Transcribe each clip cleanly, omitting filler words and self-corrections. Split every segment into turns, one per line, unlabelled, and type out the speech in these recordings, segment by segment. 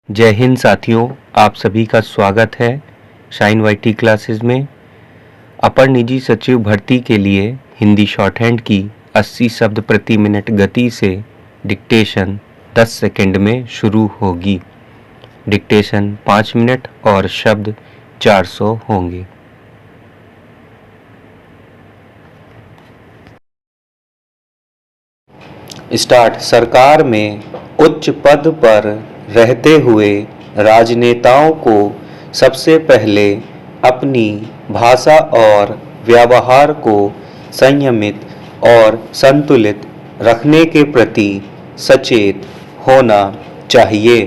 जय हिंद साथियों, आप सभी का स्वागत है शाइन वाईटी क्लासेस में। अपर निजी सचिव भर्ती के लिए हिंदी शॉर्ट हैंड की 80 शब्द प्रति मिनट गति से डिक्टेशन 10 सेकंड में शुरू होगी। डिक्टेशन 5 मिनट और शब्द 400 होंगे। स्टार्ट। सरकार में उच्च पद पर रहते हुए राजनेताओं को सबसे पहले अपनी भाषा और व्यवहार को संयमित और संतुलित रखने के प्रति सचेत होना चाहिए,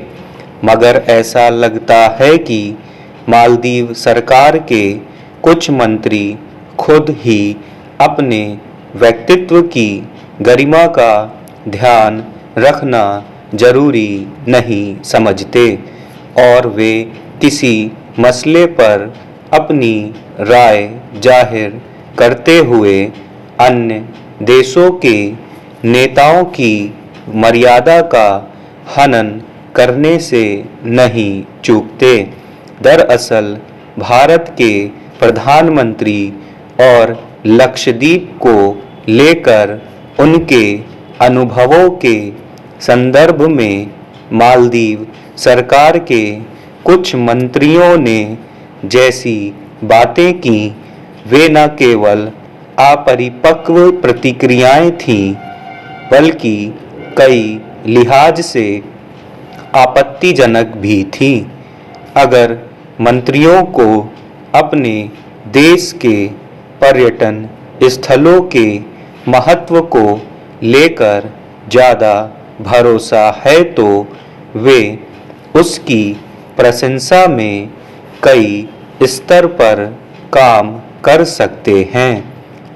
मगर ऐसा लगता है कि मालदीव सरकार के कुछ मंत्री खुद ही अपने व्यक्तित्व की गरिमा का ध्यान रखना जरूरी नहीं समझते और वे किसी मसले पर अपनी राय जाहिर करते हुए अन्य देशों के नेताओं की मर्यादा का हनन करने से नहीं चूकते। दरअसल भारत के प्रधानमंत्री और लक्षद्वीप को लेकर उनके अनुभवों के संदर्भ में मालदीव सरकार के कुछ मंत्रियों ने जैसी बातें की, वे न केवल अपरिपक्व प्रतिक्रियाएं थीं, बल्कि कई लिहाज से आपत्तिजनक भी थीं। अगर मंत्रियों को अपने देश के पर्यटन स्थलों के महत्व को लेकर ज़्यादा भरोसा है तो वे उसकी प्रशंसा में कई स्तर पर काम कर सकते हैं,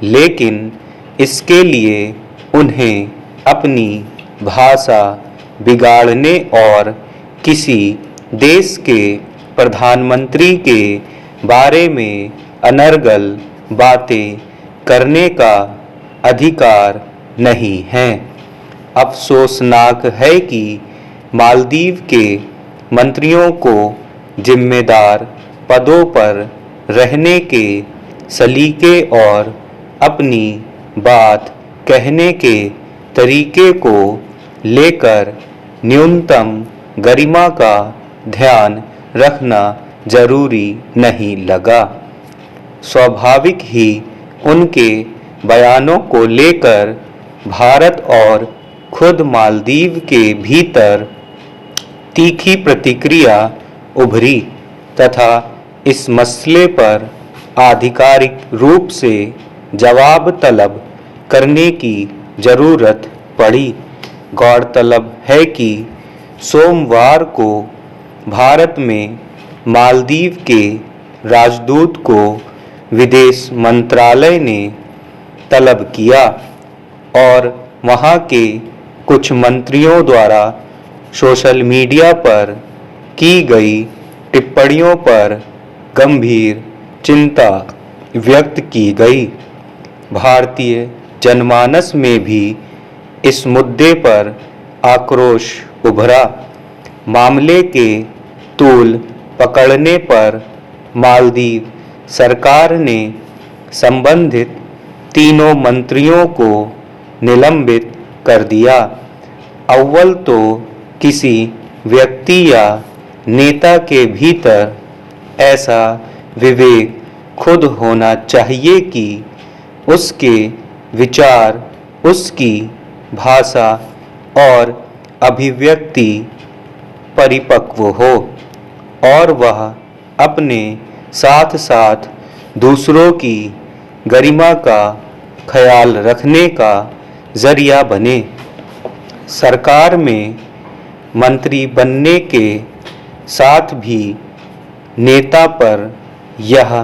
लेकिन इसके लिए उन्हें अपनी भाषा बिगाड़ने और किसी देश के प्रधानमंत्री के बारे में अनर्गल बातें करने का अधिकार नहीं है। अफसोसनाक है कि मालदीव के मंत्रियों को जिम्मेदार पदों पर रहने के सलीके और अपनी बात कहने के तरीके को लेकर न्यूनतम गरिमा का ध्यान रखना जरूरी नहीं लगा। स्वाभाविक ही उनके बयानों को लेकर भारत और खुद मालदीव के भीतर तीखी प्रतिक्रिया उभरी तथा इस मसले पर आधिकारिक रूप से जवाब तलब करने की जरूरत पड़ी। गौरतलब है कि सोमवार को भारत में मालदीव के राजदूत को विदेश मंत्रालय ने तलब किया और वहां के कुछ मंत्रियों द्वारा सोशल मीडिया पर की गई टिप्पणियों पर गंभीर चिंता व्यक्त की गई। भारतीय जनमानस में भी इस मुद्दे पर आक्रोश उभरा। मामले के तूल पकड़ने पर मालदीव सरकार ने संबंधित तीनों मंत्रियों को निलंबित कर दिया। अव्वल तो किसी व्यक्ति या नेता के भीतर ऐसा विवेक खुद होना चाहिए कि उसके विचार, उसकी भाषा और अभिव्यक्ति परिपक्व हो और वह अपने साथ साथ दूसरों की गरिमा का ख्याल रखने का जरिया बने। सरकार में मंत्री बनने के साथ भी नेता पर यह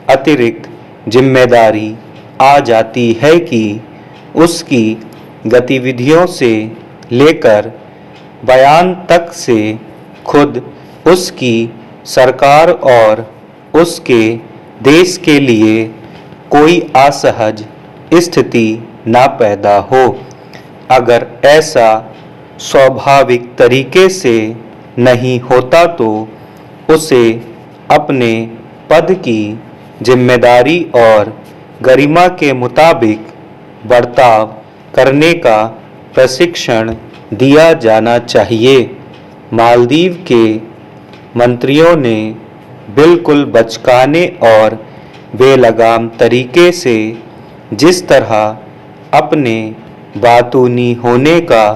अतिरिक्त जिम्मेदारी आ जाती है कि उसकी गतिविधियों से लेकर बयान तक से खुद उसकी सरकार और उसके देश के लिए कोई असहज स्थिति न पैदा हो। अगर ऐसा स्वाभाविक तरीके से नहीं होता तो उसे अपने पद की जिम्मेदारी और गरिमा के मुताबिक बर्ताव करने का प्रशिक्षण दिया जाना चाहिए। मालदीव के मंत्रियों ने बिल्कुल बचकाने और बेलगाम तरीके से जिस तरह अपने बातूनी होने का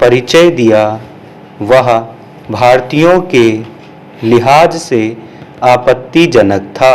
परिचय दिया, वह भारतीयों के लिहाज से आपत्तिजनक था।